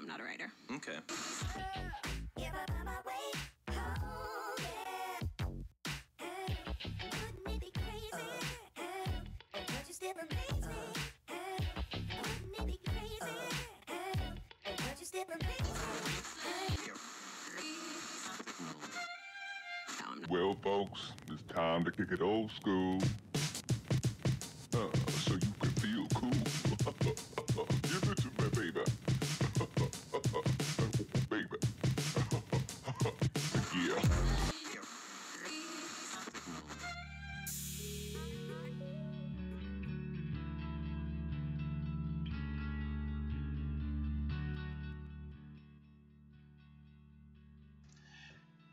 I'm not a writer. Okay. Well, folks, it's time to kick it old school. So you can feel cool. Give it to me, baby. Baby. Yeah.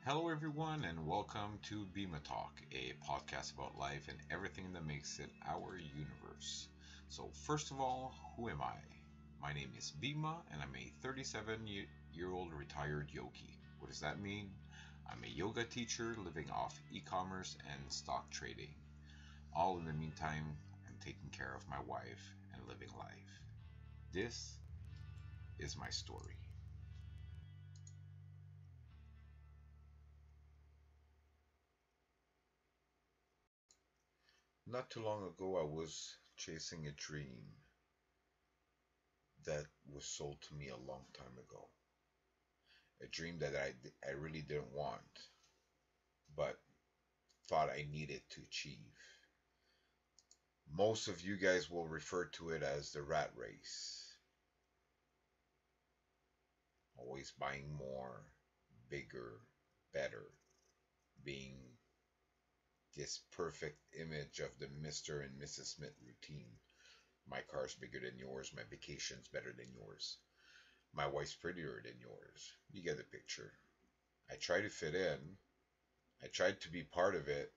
Hello, everyone, and welcome to Bhima Talk, a podcast about life and everything that makes it our universe. So, first of all, who am I? My name is Bhima, and I'm a 37-year-old retired yogi. What does that mean? I'm a yoga teacher living off e-commerce and stock trading. All in the meantime, I'm taking care of my wife and living life. This is my story. Not too long ago, I was chasing a dream that was sold to me a long time ago. A dream that I really didn't want, but thought I needed to achieve. Most of you guys will refer to it as the rat race. Always buying more, bigger, better, being this perfect image of the Mr. and Mrs. Smith routine. My car's bigger than yours, my vacation's better than yours. My wife's prettier than yours. You get the picture. I tried to fit in. I tried to be part of it,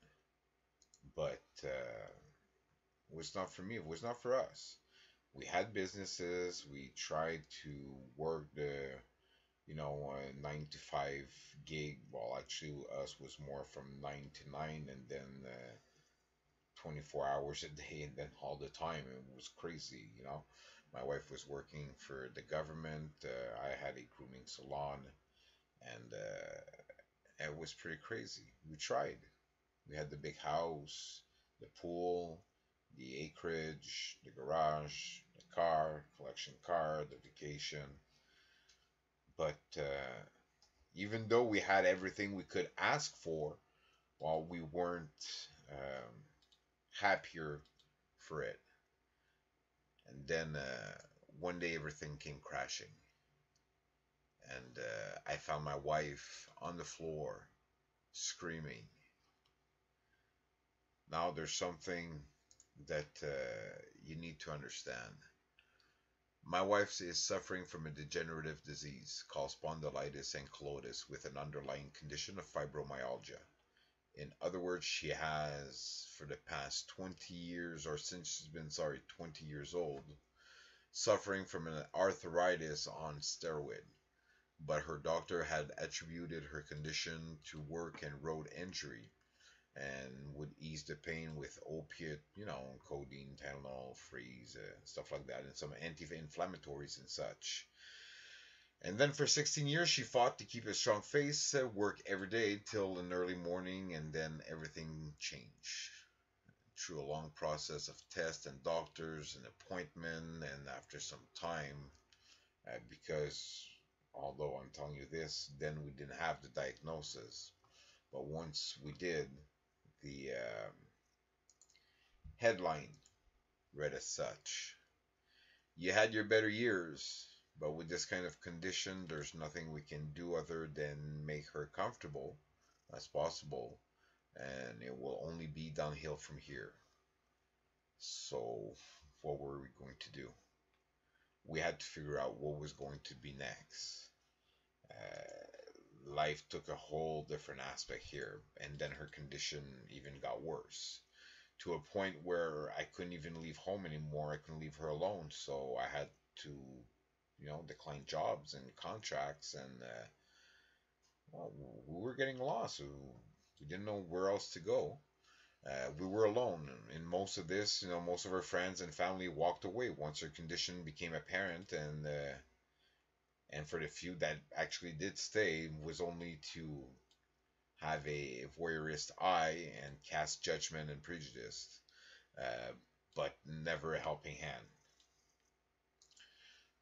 but it was not for me. It was not for us. We had businesses. We tried to work the, 9 to 5 gig. Well, actually, us was more from 9 to 9, and then 24 hours a day, and then all the time. It was crazy. My wife was working for the government. I had a grooming salon, and it was pretty crazy. We tried. We had the big house, the pool, the acreage, the garage, the car, collection car, the vacation. But even though we had everything we could ask for, well, we weren't happier for it. And then one day everything came crashing. And I found my wife on the floor screaming. Now there's something that you need to understand. My wife is suffering from a degenerative disease called spondylitis ankylosis with an underlying condition of fibromyalgia. In other words, she has, for the past 20 years, or since she's been, 20 years old, suffering from an arthritis on steroid. But her doctor had attributed her condition to work and road injury and would ease the pain with opiate, codeine, Tylenol, freeze, stuff like that, and some anti-inflammatories and such. And then for 16 years, she fought to keep a strong face, work every day till an early morning, and then everything changed. Through a long process of tests and doctors and appointment, and after some time, because although I'm telling you this, then we didn't have the diagnosis. But once we did, the headline read as such: "You had your better years, but with this kind of condition, there's nothing we can do other than make her comfortable as possible, and it will only be downhill from here." So what were we going to do? We had to figure out what was going to be next. Life took a whole different aspect here, and then her condition even got worse, to a point where I couldn't even leave home anymore. I couldn't leave her alone, so I had to, decline jobs and contracts, and we were getting lost. We didn't know where else to go. We were alone in most of this. Most of our friends and family walked away once her condition became apparent, and And for the few that actually did stay, was only to have a voyeurist eye and cast judgment and prejudice, uh, but never a helping hand.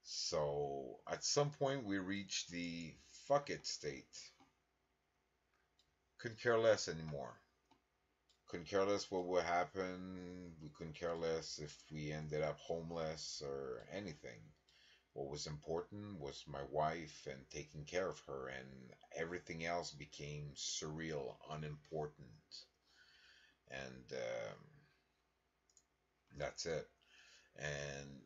So at some point we reached the fuck it state. Couldn't care less anymore. Couldn't care less what would happen. We couldn't care less if we ended up homeless or anything. What was important was my wife and taking care of her, and everything else became surreal, unimportant. And that's it. And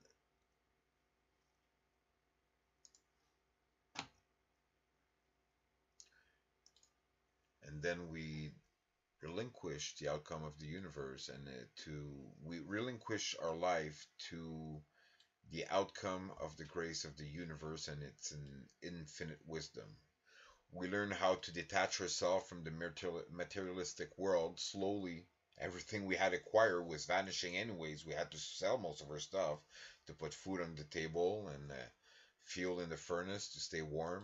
then we relinquish the outcome of the universe, and we relinquish our life to the outcome of the grace of the universe and its infinite wisdom. We learn how to detach ourselves from the materialistic world slowly. Everything we had acquired was vanishing anyways. We had to sell most of our stuff to put food on the table and fuel in the furnace to stay warm.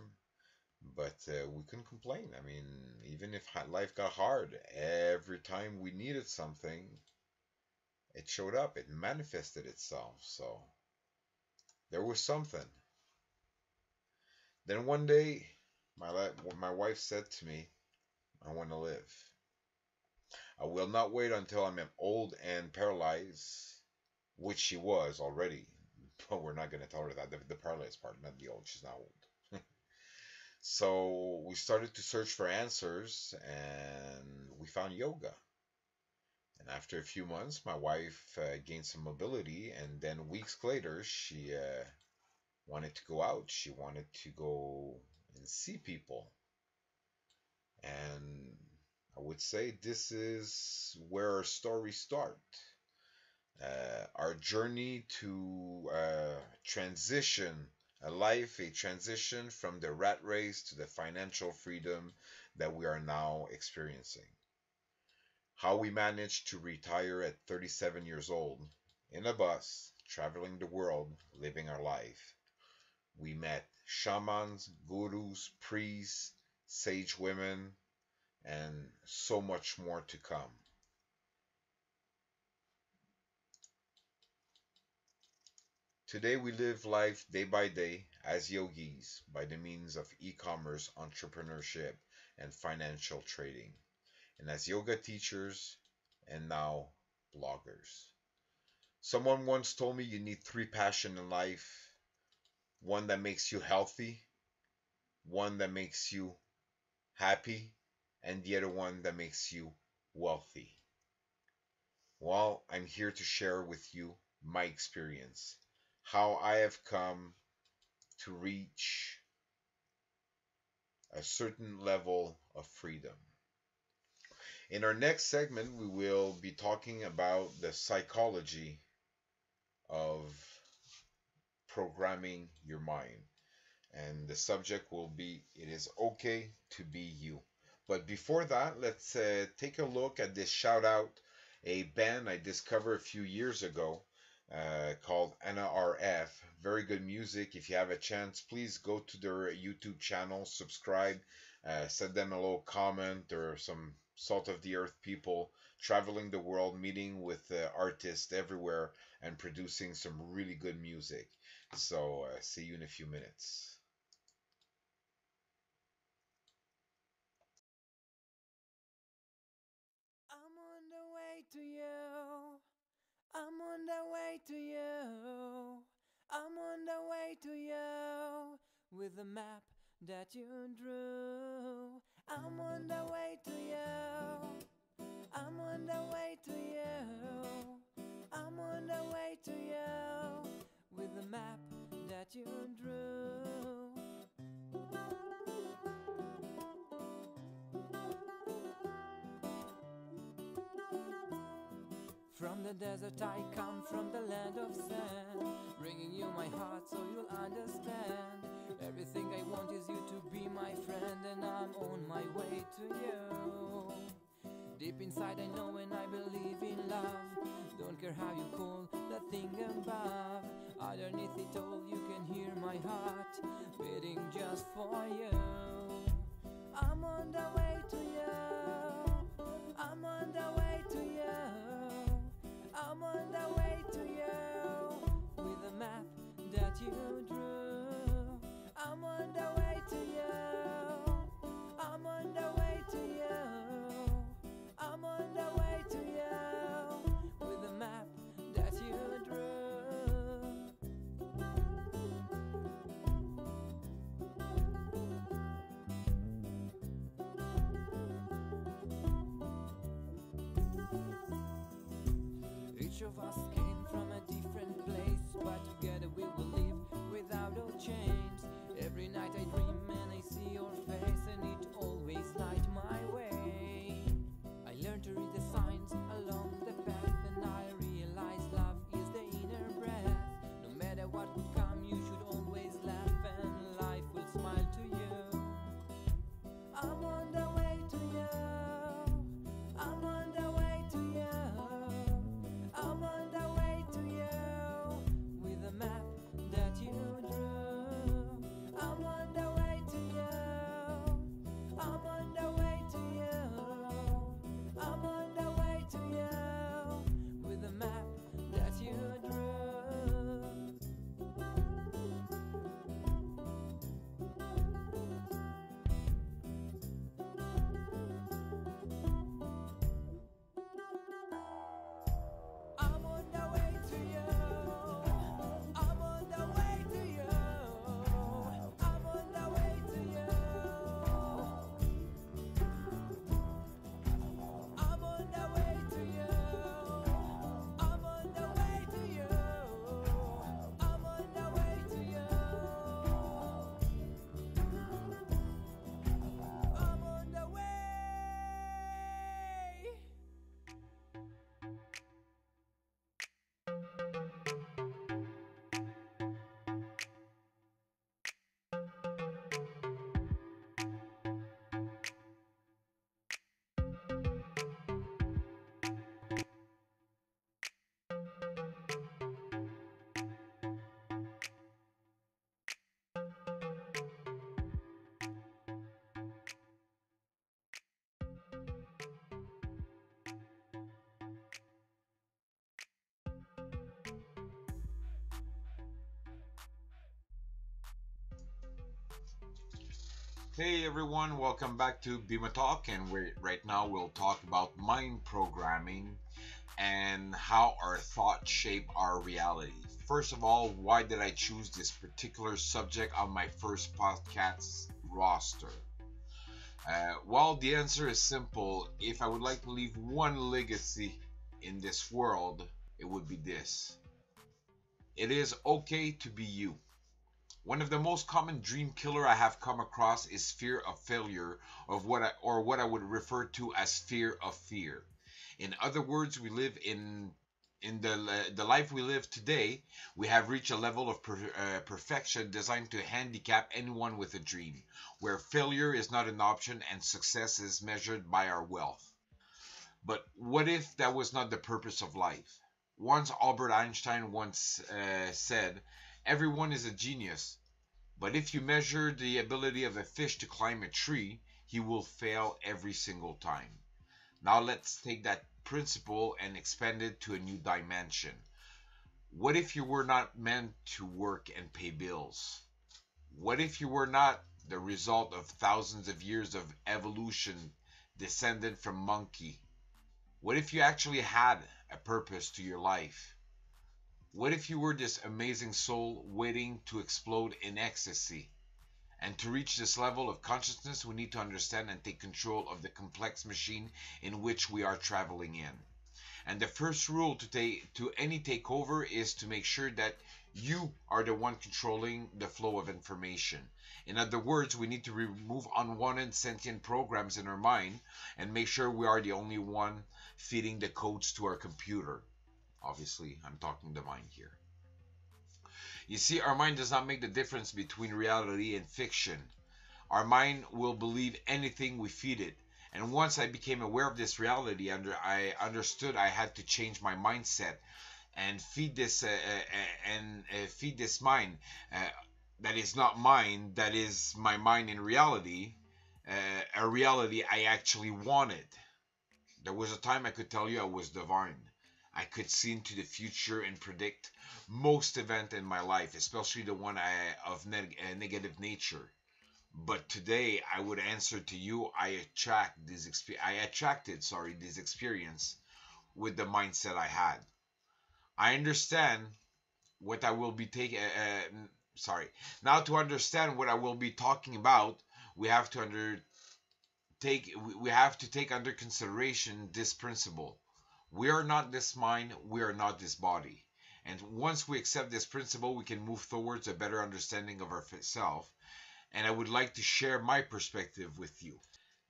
But we couldn't complain. I mean, even if life got hard, every time we needed something, it showed up, it manifested itself. So there was something. Then one day, my wife said to me, I want to live. I will not wait until I'm old and paralyzed, which she was already. But we're not going to tell her that. The paralyzed part, not the old. She's not old. So we started to search for answers and we found yoga. And after a few months, my wife gained some mobility, and then weeks later, she wanted to go out. She wanted to go and see people. And I would say this is where our story starts. Our journey to transition a transition from the rat race to the financial freedom that we are now experiencing. How we managed to retire at 37 years old in a bus, traveling the world, living our life. We met shamans, gurus, priests, sage women, and so much more to come. Today we live life day by day as yogis by the means of e-commerce, entrepreneurship, and financial trading, and as yoga teachers and now bloggers. Someone once told me you need three passions in life: one that makes you healthy, one that makes you happy, and the other one that makes you wealthy. Well, I'm here to share with you my experience, how I have come to reach a certain level of freedom. In our next segment, we will be talking about the psychology of programming your mind. And the subject will be It is okay to be you. But before that, let's take a look at this shout out, a band I discovered a few years ago called Anna RF. Very good music. If you have a chance, please go to their YouTube channel, subscribe, send them a little comment, or some salt of the earth people traveling the world, meeting with artists everywhere, and producing some really good music. So, see you in a few minutes. I'm on the way to you. I'm on the way to you. I'm on the way to you with the map that you drew. I'm on the way to you. I'm on the way to you. I'm on the way to you with the map that you drew. From the desert I come, from the land of sand, bringing you my heart so you'll understand. Everything I want is you to be my friend, and I'm on my way to you. Deep inside I know and I believe in love. Don't care how you call that thing above. I Underneath it all you can hear my heart beating just for you. I'm on the way to you. I'm on the way to you. I'm on the way to you with a map that you drew. I'm on the way to you. I'm on the way to you. I'm on the way to you with a map that you drew. Each of us came from a different place, but together we will live without all chains. Every night I dream and I see your face, and it always lights my way. I learned to read the signs along the path, and I realized love is the inner breath. No matter what would come, you should always laugh, and life will smile to you. I'm on the way to you. I'm on the way to you. I'm on the way to you with a map that you drew. I'm on the way to you. I'm on the way to you. I'm on the way to you with a map that you drew. I'm on the way to you. I'm on the way to you. I'm on the way to you. I'm on the way to you. I'm on the way to you. I'm on the way to you. I'm on the way. Hey everyone, welcome back to Bhima Talk, and right now we'll talk about mind programming and how our thoughts shape our reality. First of all, why did I choose this particular subject on my first podcast roster? Well, the answer is simple. If I would like to leave one legacy in this world, it would be this. It is okay to be you. One of the most common dream killer I have come across is fear of failure, of what I would refer to as fear of fear. In other words, we live in the life we live today. We have reached a level of perfection designed to handicap anyone with a dream, where failure is not an option and success is measured by our wealth. But what if that was not the purpose of life? Once Albert Einstein said, "Everyone is a genius, but if you measure the ability of a fish to climb a tree, he will fail every single time." Now let's take that principle and expand it to a new dimension. What if you were not meant to work and pay bills? What if you were not the result of thousands of years of evolution descended from monkey? What if you actually had a purpose to your life? What if you were this amazing soul waiting to explode in ecstasy? And to reach this level of consciousness, we need to understand and take control of the complex machine in which we are traveling in. And the first rule to any takeover is to make sure that you are the one controlling the flow of information. In other words, we need to remove unwanted sentient programs in our mind and make sure we are the only one feeding the codes to our computer. Obviously, I'm talking the mind here. You see, our mind does not make the difference between reality and fiction. Our mind will believe anything we feed it. And once I became aware of this reality, I understood I had to change my mindset and feed this and feed this mind uh, that is not mine, that is my mind in reality, a reality I actually wanted. There was a time I could tell you I was divine. I could see into the future and predict most event in my life, especially the one of negative nature. But today, I would answer to you: I attracted, this experience with the mindset I had. I understand what I will be taking. Sorry. Now, to understand what I will be talking about, we have to we have to take under consideration this principle. We are not this mind, we are not this body. And once we accept this principle, we can move towards a better understanding of ourselves. And I would like to share my perspective with you.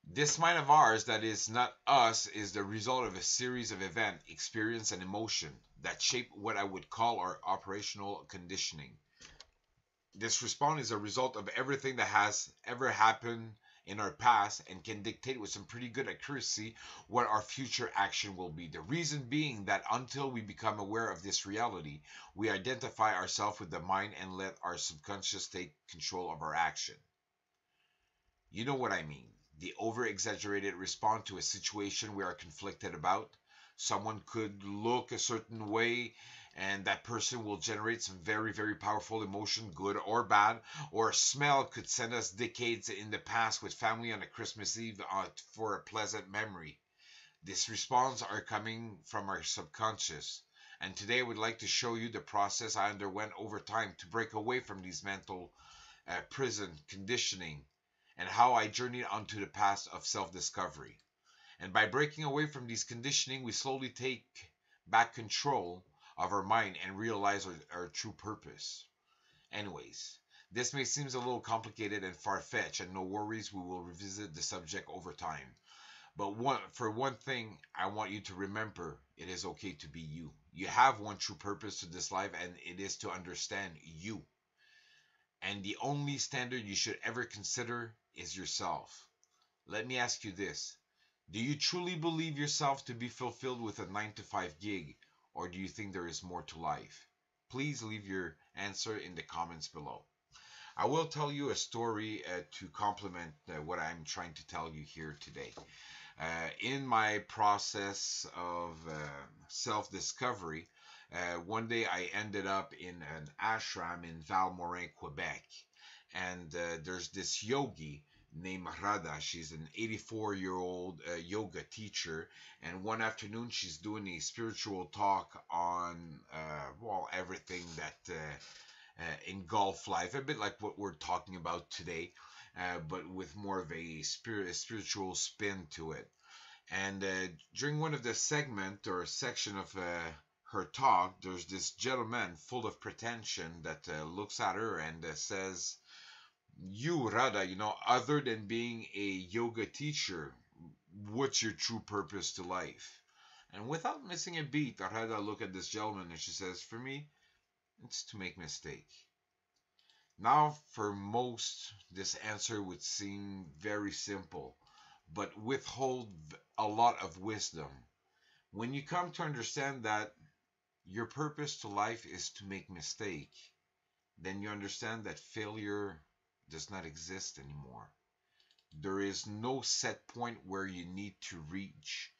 This mind of ours that is not us is the result of a series of event, experience, and emotion that shape what I would call our operational conditioning. This response is a result of everything that has ever happened in our past and can dictate with some pretty good accuracy what our future action will be. The reason being that until we become aware of this reality, we identify ourselves with the mind and let our subconscious take control of our action. You know what I mean. The over exaggerated response to a situation we are conflicted about. Someone could look a certain way, and that person will generate some very, very powerful emotion, good or bad. Or a smell could send us decades in the past with family on a Christmas Eve for a pleasant memory. These responses are coming from our subconscious. And today I would like to show you the process I underwent over time to break away from these mental prison conditioning and how I journeyed onto the path of self-discovery. And by breaking away from these conditioning, we slowly take back control of our mind and realize our true purpose. Anyways, this may seem a little complicated and far-fetched, and no worries, we will revisit the subject over time. But for one thing, I want you to remember, it is okay to be you. You have one true purpose to this life, and it is to understand you. And the only standard you should ever consider is yourself. Let me ask you this. Do you truly believe yourself to be fulfilled with a 9 to 5 gig, or do you think there is more to life? Please leave your answer in the comments below. I will tell you a story to complement what I'm trying to tell you here today. In my process of self-discovery, one day I ended up in an ashram in Valmorin, Quebec. And there's this yogi named Radha. She's an 84-year-old yoga teacher. And one afternoon, she's doing a spiritual talk on, everything that engulf life, a bit like what we're talking about today, but with more of a spiritual spin to it. And during one of the segment or section of her talk, there's this gentleman full of pretension that looks at her and says, "You, Radha, other than being a yoga teacher, what's your true purpose to life?" And without missing a beat, Radha looked at this gentleman and she says, "For me, it's to make mistake." Now, for most, this answer would seem very simple, but withhold a lot of wisdom. When you come to understand that your purpose to life is to make mistake, then you understand that failure does not exist anymore. There is no set point where you need to reach.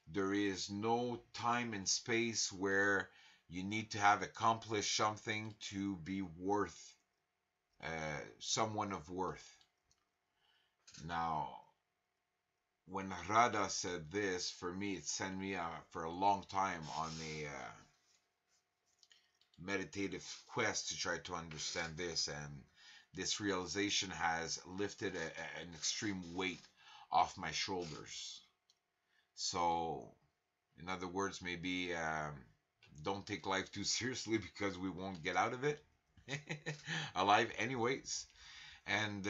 There is no time and space where you need to have accomplished something to be worth someone of worth. Now, when Radha said this, for me, it sent me for a long time on a meditative quest to try to understand this, and this realization has lifted an extreme weight off my shoulders. So, in other words, maybe don't take life too seriously because we won't get out of it alive anyways. And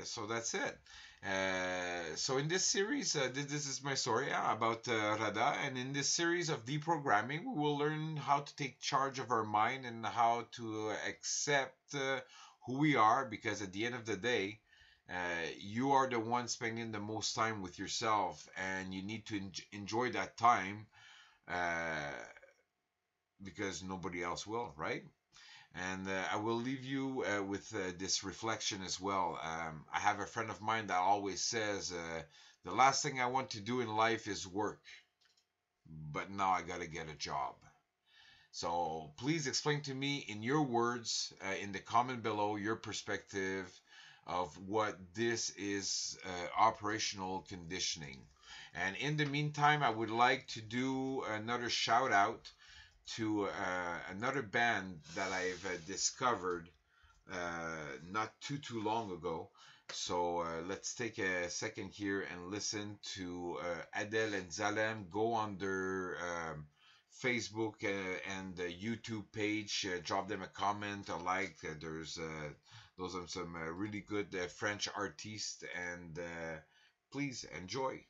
so that's it. So in this series, this is my story about Radha, and in this series of deprogramming, we will learn how to take charge of our mind and how to accept who we are, because at the end of the day, you are the one spending the most time with yourself, and you need to enjoy that time because nobody else will, right? And I will leave you with this reflection as well. I have a friend of mine that always says, the last thing I want to do in life is work, but now I got to get a job. So please explain to me in your words, in the comment below, your perspective of what this is operational conditioning. And in the meantime, I would like to do another shout out to another band that I've discovered not too long ago. So let's take a second here and listen to Adele and Zalem. Go on their Facebook and YouTube page. Drop them a comment, a like. There's those are some really good French artists, and please enjoy.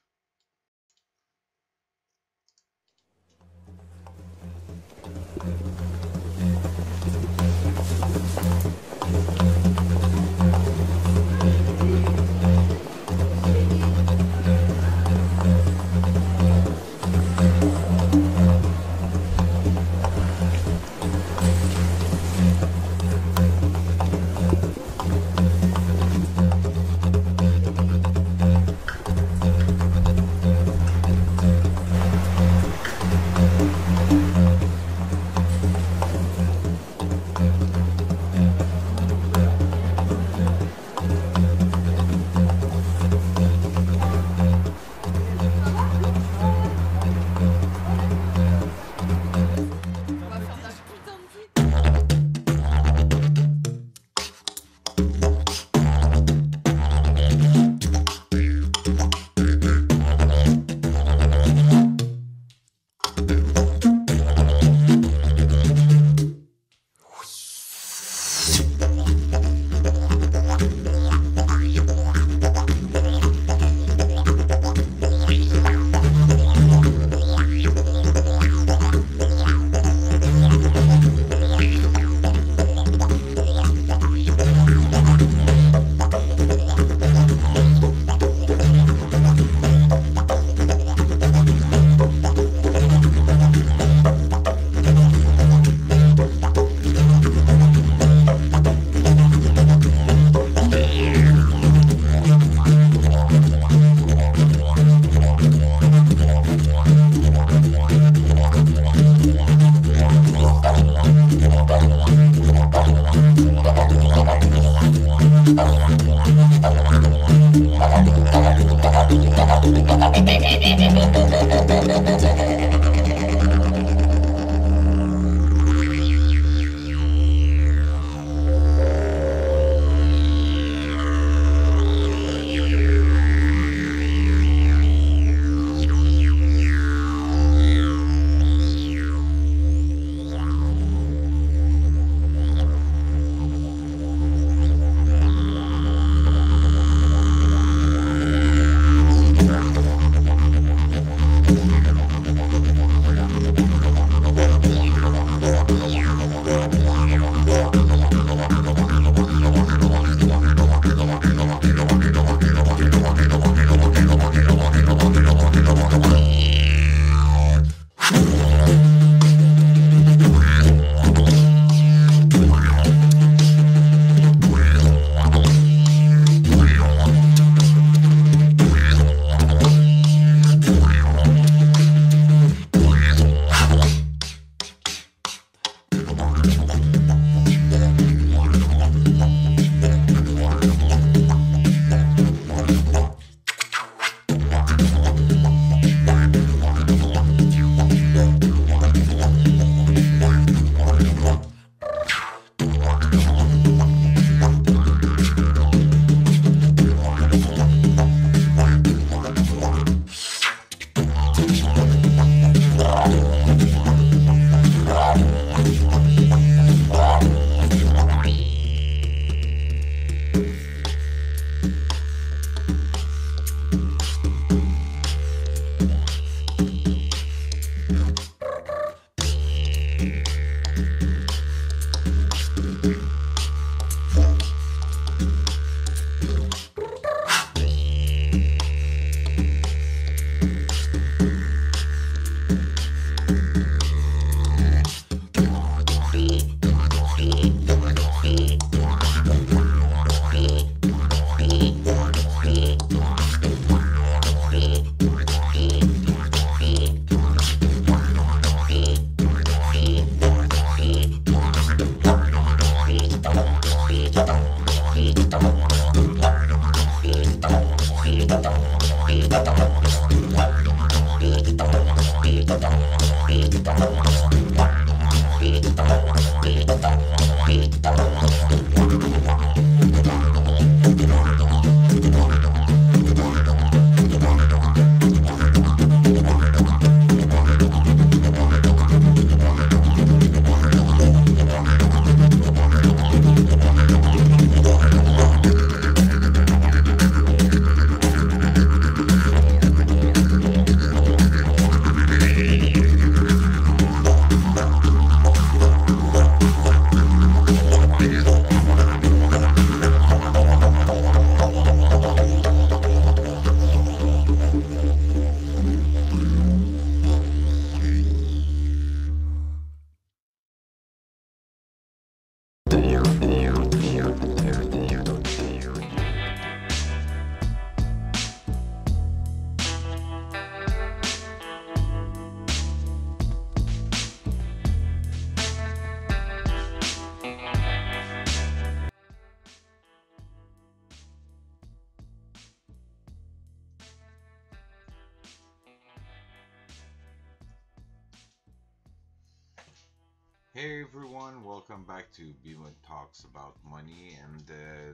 Hey everyone, welcome back to Bhima Talks about money, and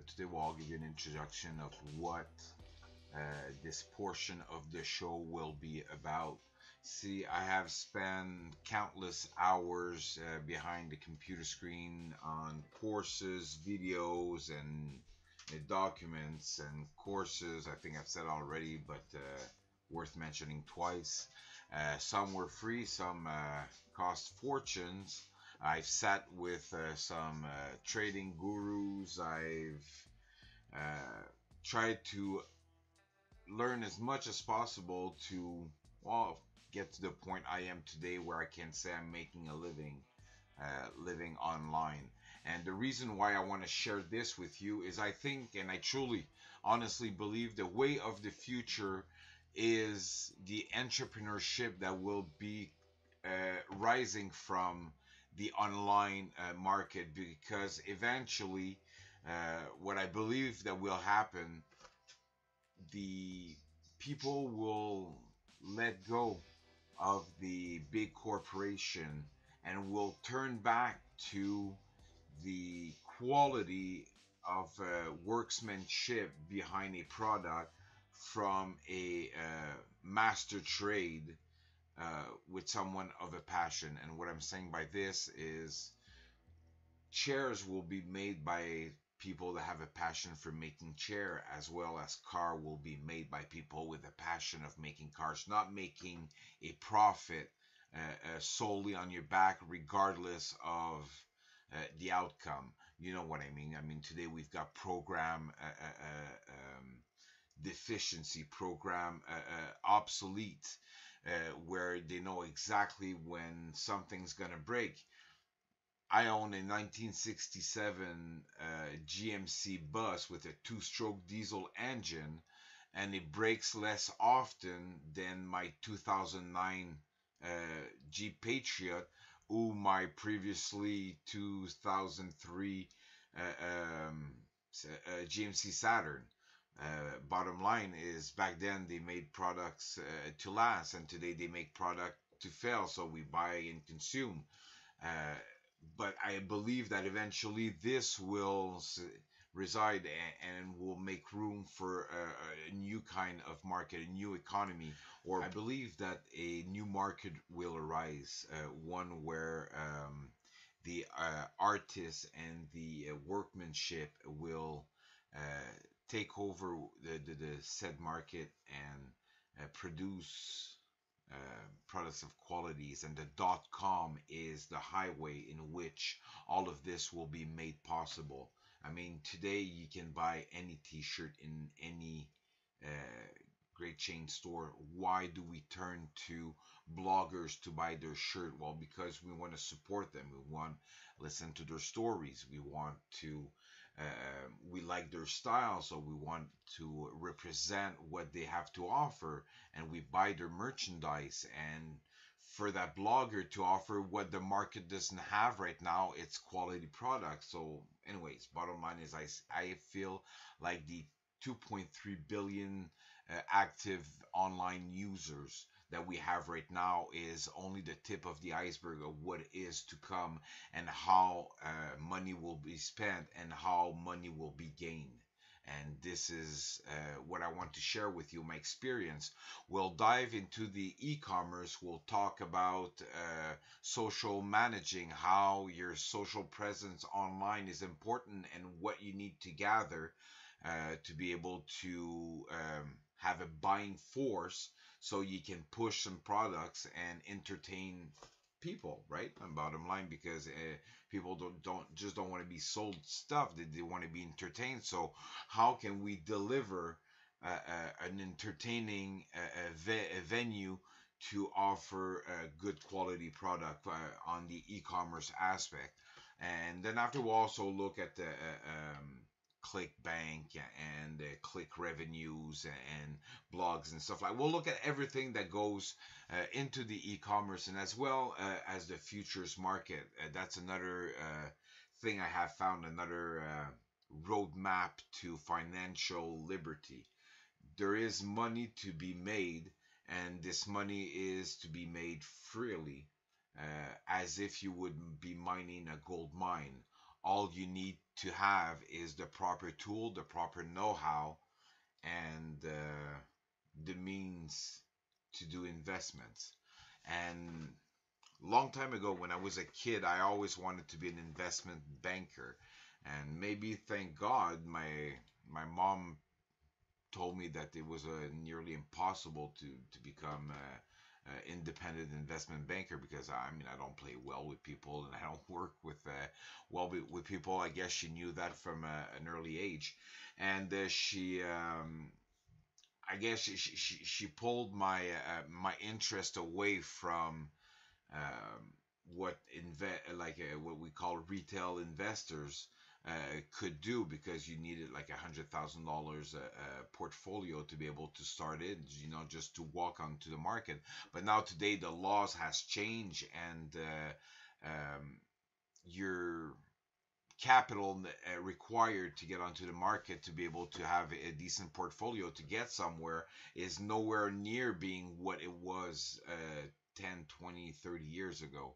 today we'll give you an introduction of what this portion of the show will be about. See, I have spent countless hours behind the computer screen on courses, videos, and documents and courses. I think I've said already, but worth mentioning twice. Some were free, some cost fortunes. I've sat with some trading gurus. I've uh, tried to learn as much as possible to, well, get to the point I am today where I can say I'm making a living online. And the reason why I want to share this with you is I think, and I truly, honestly believe, the way of the future is the entrepreneurship that will be rising from the online market, because eventually, what I believe that will happen, the people will let go of the big corporation and will turn back to the quality of workmanship behind a product from a master trade with someone of a passion. And what I'm saying by this is chairs will be made by people that have a passion for making chair, as well as car will be made by people with a passion of making cars, not making a profit solely on your back regardless of the outcome. You know what I mean? I mean, today we've got program deficiency, program obsolete, where they know exactly when something's gonna break. I own a 1967 GMC bus with a two-stroke diesel engine, and it breaks less often than my 2009 Jeep Patriot or my previously 2003 uh, um, GMC Saturn. Bottom line is, back then they made products to last, and today they make product to fail. So we buy and consume. Uh, but I believe that eventually this will reside and will make room for a new kind of market, a new economy. Or I believe that a new market will arise, one where the artists and the workmanship will take over the said market and produce products of qualities, and the .com is the highway in which all of this will be made possible. I mean, today you can buy any T-shirt in any uh, great chain store. Why do we turn to bloggers to buy their shirt? Well, because we want to support them. We want to listen to their stories. We want to we like their style, so we want to represent what they have to offer, and we buy their merchandise. And for that blogger to offer what the market doesn't have right now. It's quality products. So anyways, bottom line is I feel like the 2.3 billion active online users that we have right now is only the tip of the iceberg of what is to come, and how money will be spent and how money will be gained. And this is what I want to share with you, my experience. We'll dive into the e-commerce. We'll talk about social managing, how your social presence online is important, and what you need to gather to be able to have a buying force so you can push some products and entertain people, right? And bottom line, because people don't want to be sold stuff; they want to be entertained. So how can we deliver an entertaining venue to offer a good quality product on the e-commerce aspect? And then after, we'll also look at the click bank and click revenues and blogs and stuff like. We'll look at everything that goes into the e-commerce, and as well as the futures market. That's another thing I have found, another roadmap to financial liberty. There is money to be made, and this money is to be made freely, as if you would be mining a gold mine. All you need to have is the proper tool, the proper know-how, and the means to do investments. And long time ago, when I was a kid, I always wanted to be an investment banker. And maybe, thank God, my mom told me that it was nearly impossible to become a independent investment banker, because I mean, I don't play well with people, and I don't work with well with people. I guess she knew that from an early age, and I guess she pulled my interest away from what what we call retail investors could do, because you needed like $100,000 portfolio to be able to start it, just to walk onto the market. But now today the laws has changed, and your capital required to get onto the market to be able to have a decent portfolio to get somewhere is nowhere near being what it was 10, 20, 30 years ago.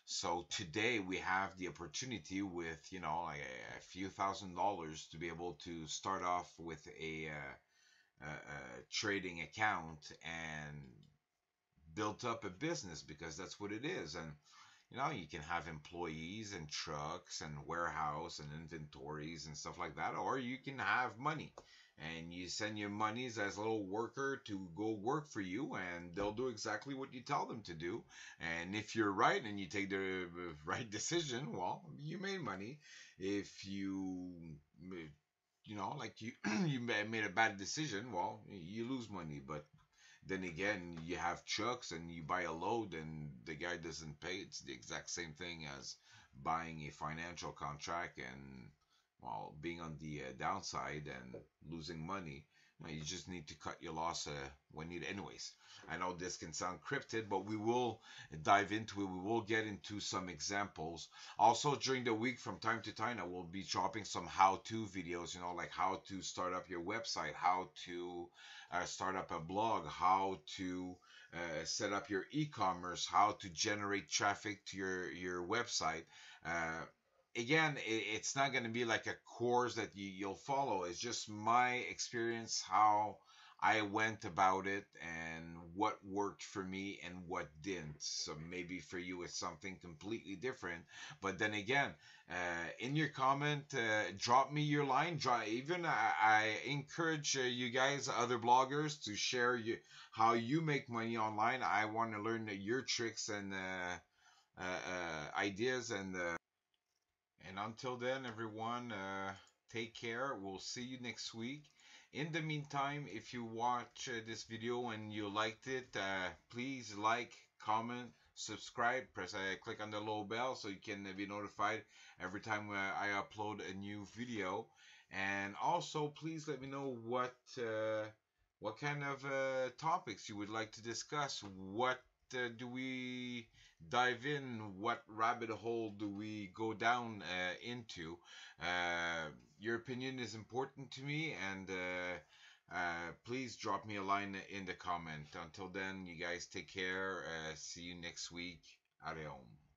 So today we have the opportunity with, like a few $1,000s to be able to start off with a trading account and built up a business, because that's what it is. And you can have employees and trucks and warehouse and inventories and stuff like that, or you can have money, and you send your monies as a little worker to go work for you, and they'll do exactly what you tell them to do. And if you're right and you take the right decision, well, you made money. If you like you made a bad decision, well, you lose money. But then again, you have trucks and you buy a load and the guy doesn't pay. It's the exact same thing as buying a financial contract and, well, being on the downside and losing money. You just need to cut your loss when needed. Anyways, I know this can sound cryptic, but we will dive into it. We will get into some examples. Also, during the week, from time to time, I will be dropping some how-to videos, like how to start up your website, how to start up a blog, how to set up your e-commerce, how to generate traffic to your website. Again, it's not going to be like a course that you'll follow. It's just my experience, how I went about it, and what worked for me and what didn't. So maybe for you it's something completely different. But then again, in your comment, drop me your line. I encourage you guys, other bloggers, to share how you make money online. I want to learn your tricks and ideas, and until then, everyone, take care. We'll see you next week. In the meantime, if you watch this video and you liked it, please like, comment, subscribe, click on the little bell so you can be notified every time I upload a new video. And also, please let me know what kind of topics you would like to discuss. What do we dive in? What rabbit hole do we go down into? Your opinion is important to me, and please drop me a line in the comment. Until then, you guys take care. See you next week. Hare Om.